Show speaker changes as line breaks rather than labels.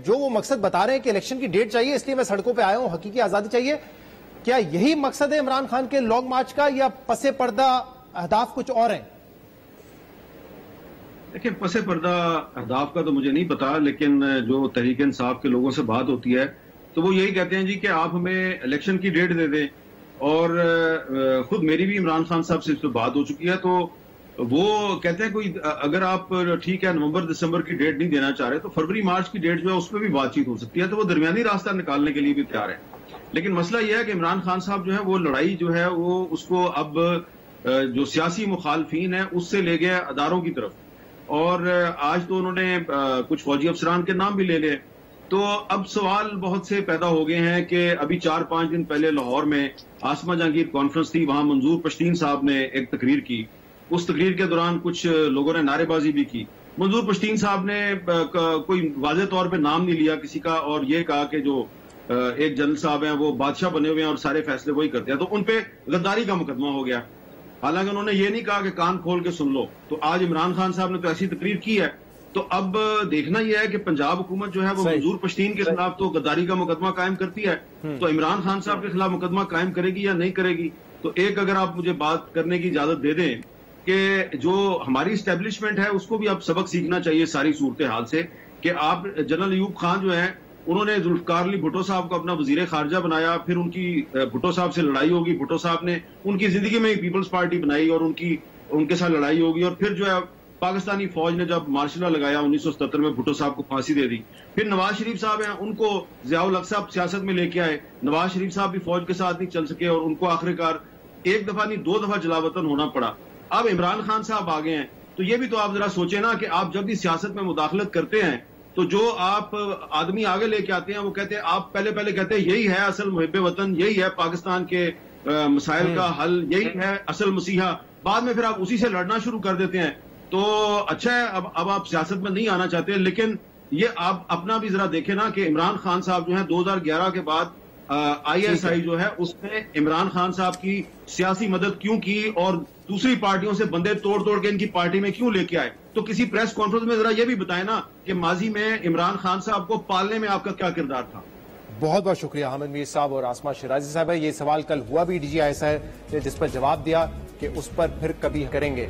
जो वो मकसद बता रहे हैं कि इलेक्शन की डेट चाहिए इसलिए मैं सड़कों पे आया हूं, हकीकी आजादी चाहिए, क्या यही मकसद है इमरान खान के लॉन्ग मार्च का या पसे पर्दा अहदाफ कुछ और हैं?
देखिए, पसे पर्दा अहदाफ का तो मुझे नहीं पता, लेकिन जो तहरीक इंसाफ के लोगों से बात होती है तो वो यही कहते हैं जी कि आप हमें इलेक्शन की डेट दे दें। और खुद मेरी भी इमरान खान साहब से इस पर बात हो चुकी है, तो वो कहते हैं कोई अगर आप ठीक है नवंबर दिसंबर की डेट नहीं देना चाह रहे तो फरवरी मार्च की डेट जो है उसमें भी बातचीत हो सकती है, तो वो दरमियानी रास्ता निकालने के लिए भी तैयार है। लेकिन मसला यह है कि इमरान खान साहब जो है वो लड़ाई जो है वो उसको अब जो सियासी मुखालफीन है उससे ले गए अदारों की तरफ, और आज तो उन्होंने कुछ फौजी अफसरान के नाम भी ले लिए। तो अब सवाल बहुत से पैदा हो गए हैं कि अभी 4-5 दिन पहले लाहौर में आसमा जहांगीर कॉन्फ्रेंस थी, वहां मंजूर पश्तीन साहब ने एक तकरीर की। उस तकरीर के दौरान कुछ लोगों ने नारेबाजी भी की। मंजूर पश्तीन साहब ने कोई वाज़ेह तौर पे नाम नहीं लिया किसी का, और ये कहा कि जो एक जनरल साहब हैं वो बादशाह बने हुए हैं और सारे फैसले वही करते हैं, तो उन पे गद्दारी का मुकदमा हो गया। हालांकि उन्होंने ये नहीं कहा कि कान खोल के सुन लो। तो आज इमरान खान साहब ने तो ऐसी तकरीर की है, तो अब देखना यह है कि पंजाब हुकूमत जो है वो मंजूर पश्तीन के खिलाफ तो गद्दारी का मुकदमा कायम करती है, तो इमरान खान साहब के खिलाफ मुकदमा कायम करेगी या नहीं करेगी। तो एक अगर आप मुझे बात करने की इजाजत दे दें कि जो हमारी इस्टेब्लिशमेंट है उसको भी अब सबक सीखना चाहिए सारी सूरत हाल से, कि आप जनरल अयूब खान जो है उन्होंने जुल्फकार अली भुट्टो साहब को अपना वजीर खारजा बनाया, फिर उनकी भुट्टो साहब से लड़ाई होगी, भुट्टो साहब ने उनकी जिंदगी में पीपल्स पार्टी बनाई और उनके साथ लड़ाई होगी, और फिर जो है पाकिस्तानी फौज ने जब मार्शल लॉ लगाया 1977 में भुट्टो साहब को फांसी दे दी। फिर नवाज शरीफ साहब हैं, उनको जियाउल हक साहब सियासत में लेके आए। नवाज शरीफ साहब भी फौज के साथ नहीं चल सके और उनको आखिरकार एक दफा नहीं 2 दफा जलावतन होना पड़ा। अब इमरान खान साहब आ गए हैं, तो ये भी तो आप जरा सोचे ना कि आप जब भी सियासत में मुदाखलत करते हैं तो जो आप आदमी आगे लेके आते हैं वो कहते हैं, आप पहले कहते हैं यही है असल मुहिब्बे वतन, यही है पाकिस्तान के मसाइल का हल, यही है असल मसीहा। बाद में फिर आप उसी से लड़ना शुरू कर देते हैं। तो अच्छा है, अब आप सियासत में नहीं आना चाहते, लेकिन ये आप अपना भी जरा देखें ना कि इमरान खान साहब जो है 2011 के बाद ISI जो है उसने इमरान खान साहब की सियासी मदद क्यों की और दूसरी पार्टियों से बंदे तोड़ के इनकी पार्टी में क्यों लेके आए। तो किसी प्रेस कॉन्फ्रेंस में जरा ये भी बताएं ना कि माजी में इमरान खान साहब को पालने में आपका क्या किरदार था।
बहुत बहुत शुक्रिया हामिद मीर साहब और आसमा शिराजी साहब। ये सवाल कल हुआ भी DG ISI ने जिस पर जवाब दिया कि उस पर फिर कभी करेंगे।